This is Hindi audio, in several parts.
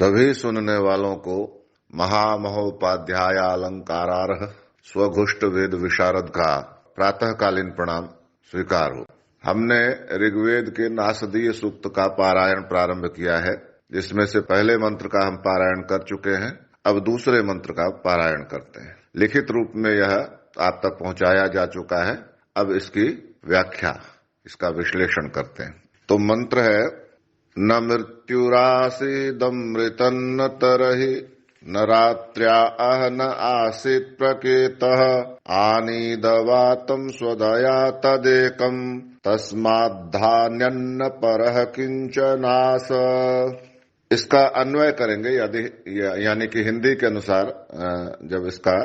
सभी सुनने वालों को महामहोपाध्याय अलंकारार्ह स्वघुष्ट वेद विशारद का प्रातःकालीन प्रणाम स्वीकार हो। हमने ऋग्वेद के नासदीय सूक्त का पारायण प्रारंभ किया है, जिसमें से पहले मंत्र का हम पारायण कर चुके हैं। अब दूसरे मंत्र का पारायण करते हैं। लिखित रूप में यह आप तक पहुंचाया जा चुका है। अब इसकी व्याख्या, इसका विश्लेषण करते हैं। तो मंत्र है, न मृत्युरासीदमृतन्न तरहि न रात्र्या अहन आसीत् प्रकेतः आनीदवातं स्वदया तदेकं तस्माद्धान्यन्न परः किंचनास। इसका अन्वय करेंगे, यानी कि हिंदी के अनुसार जब इसका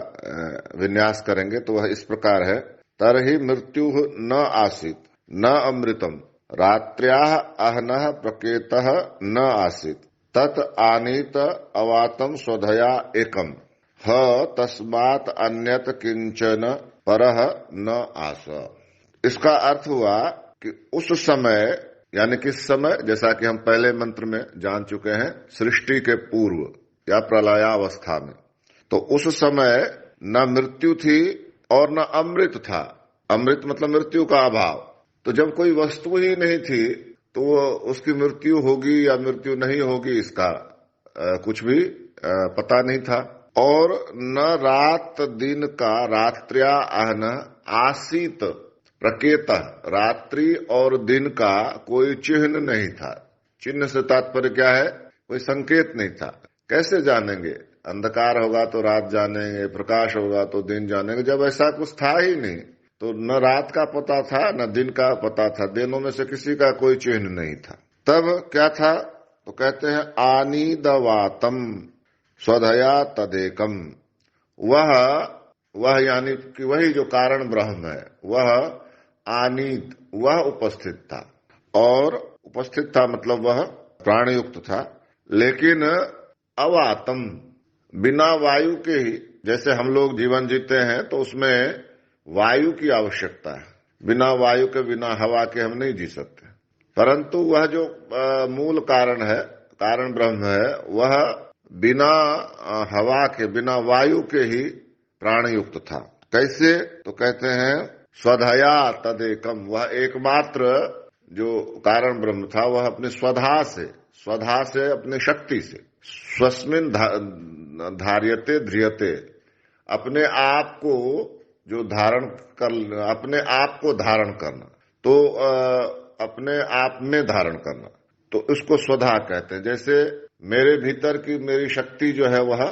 विन्यास करेंगे तो वह इस प्रकार है। तरहि मृत्यु न आसीत् न अमृतम रात्र्याः अहनः प्रकेतः न आसीत् तत् आनीत अवातम स्वधया एकम ह तस्मात् अन्यत किंचन परः न आस। इसका अर्थ हुआ कि उस समय, यानी किस समय, जैसा कि हम पहले मंत्र में जान चुके हैं, सृष्टि के पूर्व या प्रलयावस्था में, तो उस समय न मृत्यु थी और न अमृत था। अमृत मतलब मृत्यु का अभाव। तो जब कोई वस्तु ही नहीं थी तो उसकी मृत्यु होगी या मृत्यु नहीं होगी, इसका कुछ भी पता नहीं था। और न रात दिन का रात्र्या अहन आसीत प्रकेत, रात्रि और दिन का कोई चिन्ह नहीं था। चिन्ह से तात्पर्य क्या है? कोई संकेत नहीं था। कैसे जानेंगे? अंधकार होगा तो रात जानेंगे, प्रकाश होगा तो दिन जानेंगे। जब ऐसा कुछ था ही नहीं तो न रात का पता था न दिन का पता था, दोनों में से किसी का कोई चिन्ह नहीं था। तब क्या था? तो कहते हैं आनीदवातम स्वधया तदेकम। वह यानी कि वही जो कारण ब्रह्म है, वह आनीद, वह उपस्थित था। और उपस्थित था मतलब वह प्राणयुक्त था, लेकिन अवातम, बिना वायु के ही। जैसे हम लोग जीवन जीते हैं तो उसमें वायु की आवश्यकता है। बिना वायु के, बिना हवा के हम नहीं जी सकते। परंतु वह जो मूल कारण है, कारण ब्रह्म है, वह बिना हवा के, बिना वायु के ही प्राणयुक्त था। कैसे? तो कहते हैं स्वधया तदेकम, वह एकमात्र जो कारण ब्रह्म था वह अपनी स्वधा से, अपनी शक्ति से, स्वस्मिन धार्यते ध्रियते, अपने आप को जो धारण कर, अपने आप को धारण करना, तो अपने आप में धारण करना, तो इसको स्वधा कहते हैं। जैसे मेरे भीतर की मेरी शक्ति जो है वह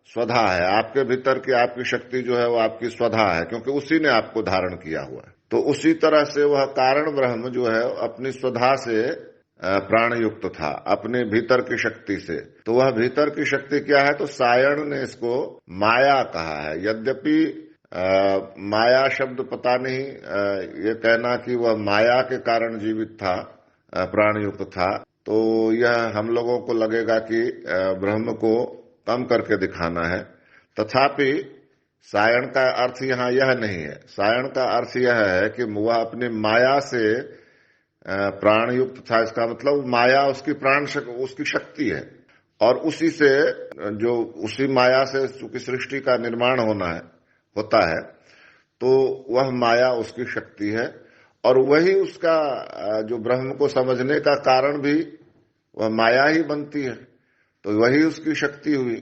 स्वधा है, आपके भीतर की आपकी शक्ति जो है वह आपकी स्वधा है, क्योंकि उसी ने आपको धारण किया हुआ है। तो उसी तरह से वह कारण ब्रह्म जो है अपनी स्वधा से प्राणयुक्त था, अपने भीतर की शक्ति से। तो वह भीतर की शक्ति क्या है? तो सायण ने इसको माया कहा है। यद्यपि माया शब्द पता नहीं, ये कहना कि वह माया के कारण जीवित था, प्राणयुक्त था, तो यह हम लोगों को लगेगा कि ब्रह्म को कम करके दिखाना है। तथापि सायण का अर्थ यहाँ यह नहीं है। सायण का अर्थ यह है कि वह अपनी माया से प्राणयुक्त था। इसका मतलब माया उसकी उसकी शक्ति है, और उसी से, जो उसी माया से चूंकि सृष्टि का निर्माण होता है, तो वह माया उसकी शक्ति है। और वही उसका जो ब्रह्म को समझने का कारण भी वह माया ही बनती है। तो वही उसकी शक्ति हुई,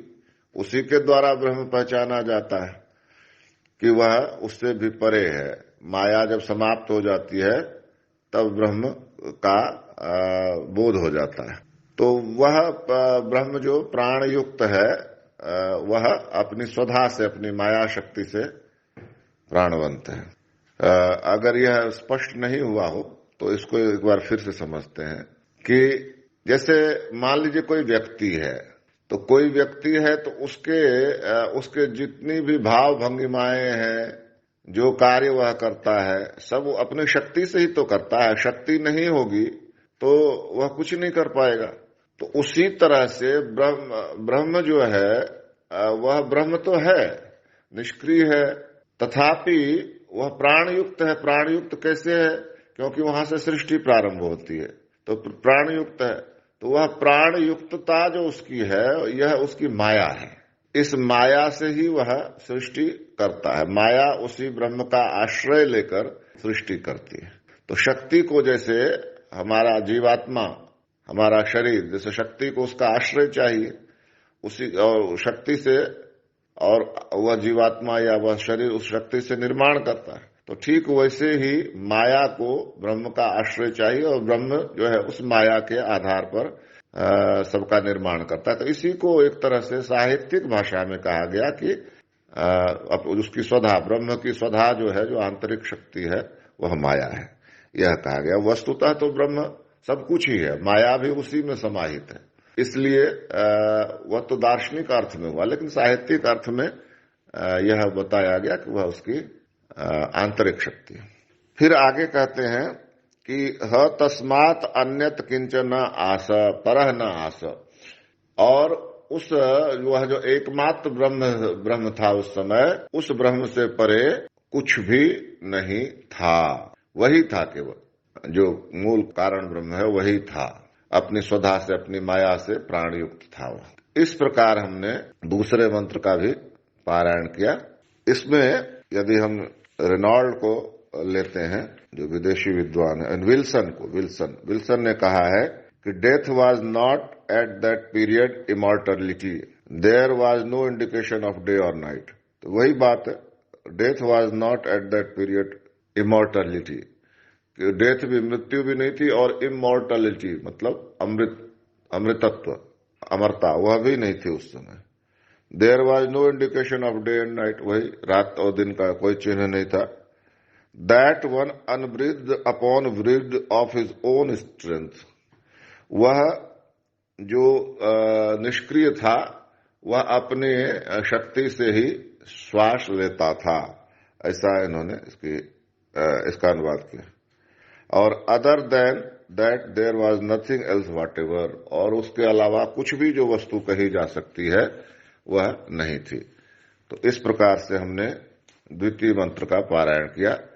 उसी के द्वारा ब्रह्म पहचाना जाता है कि वह उससे भी परे है। माया जब समाप्त हो जाती है तब ब्रह्म का बोध हो जाता है। तो वह ब्रह्म जो प्राणयुक्त है, वह अपनी स्वधा से, अपनी माया शक्ति से प्राणवंत है। अगर यह स्पष्ट नहीं हुआ हो तो इसको एक बार फिर से समझते हैं कि जैसे मान लीजिए कोई व्यक्ति है, तो कोई व्यक्ति है तो उसके जितनी भी भाव भंगिमाएं हैं, जो कार्य वह करता है, सब अपनी शक्ति से ही तो करता है। शक्ति नहीं होगी तो वह कुछ नहीं कर पाएगा। तो उसी तरह से ब्रह्म जो है, वह ब्रह्म तो है, निष्क्रिय है, तथापि वह प्राणयुक्त है। प्राणयुक्त कैसे है? क्योंकि वहां से सृष्टि प्रारंभ होती है, तो प्राणयुक्त है। तो वह प्राण युक्तता जो उसकी है यह उसकी माया है। इस माया से ही वह सृष्टि करता है। माया उसी ब्रह्म का आश्रय लेकर सृष्टि करती है। तो शक्ति को जैसे हमारा जीवात्मा, हमारा शरीर, जैसे शक्ति को उसका आश्रय चाहिए, उसी और शक्ति से, और वह जीवात्मा या वह शरीर उस शक्ति से निर्माण करता है। तो ठीक वैसे ही माया को ब्रह्म का आश्रय चाहिए और ब्रह्म जो है उस माया के आधार पर सबका निर्माण करता है। तो इसी को एक तरह से साहित्यिक भाषा में कहा गया कि उसकी स्वधा, ब्रह्म की स्वधा जो है, जो आंतरिक शक्ति है, वह माया है, यह कहा गया। वस्तुतः तो ब्रह्म सब कुछ ही है, माया भी उसी में समाहित है। इसलिए वह तो दार्शनिक अर्थ में हुआ, लेकिन साहित्यिक अर्थ में यह बताया गया कि वह उसकी आंतरिक शक्ति है। फिर आगे कहते हैं कि ह तस्मात् अन्यत किंचन आस परह न आस, और उस वह जो एकमात्र ब्रह्म था उस समय, उस ब्रह्म से परे कुछ भी नहीं था। वही था, केवल जो मूल कारण ब्रह्म है वही था, अपनी स्वधा से, अपनी माया से प्राण युक्त था वह। इस प्रकार हमने दूसरे मंत्र का भी पारायण किया। इसमें यदि हम रेनॉल्ड को लेते हैं, जो विदेशी विद्वान है, विल्सन ने कहा है कि death was not at that period immortality, there was no indication of day और नाइट। तो वही बात है, death was not at that period immortality, death भी, मृत्यु भी नहीं थी, और इमॉर्टलिटी मतलब अमृतत्व, अमरता, वह भी नहीं थी उस समय। There was no indication of day and night, वही रात और दिन का कोई चिन्ह नहीं था। That one unbreathed upon breathed of his own strength, वह जो निष्क्रिय था वह अपने शक्ति से ही श्वास लेता था। ऐसा इन्होंने इसका अनुवाद किया। और other than that there was nothing else whatever, और उसके अलावा कुछ भी जो वस्तु कही जा सकती है वह नहीं थी। तो इस प्रकार से हमने द्वितीय मंत्र का पारायण किया।